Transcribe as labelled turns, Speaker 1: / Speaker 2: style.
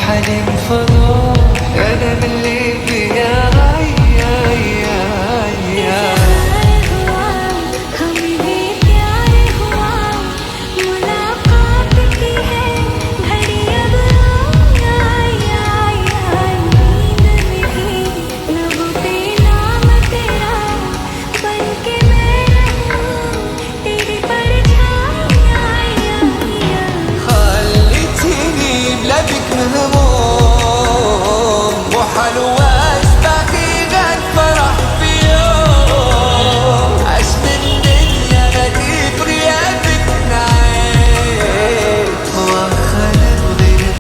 Speaker 1: حلم فضول أنا من اللي فيها
Speaker 2: خليتيني بلا بك مهموم وحلو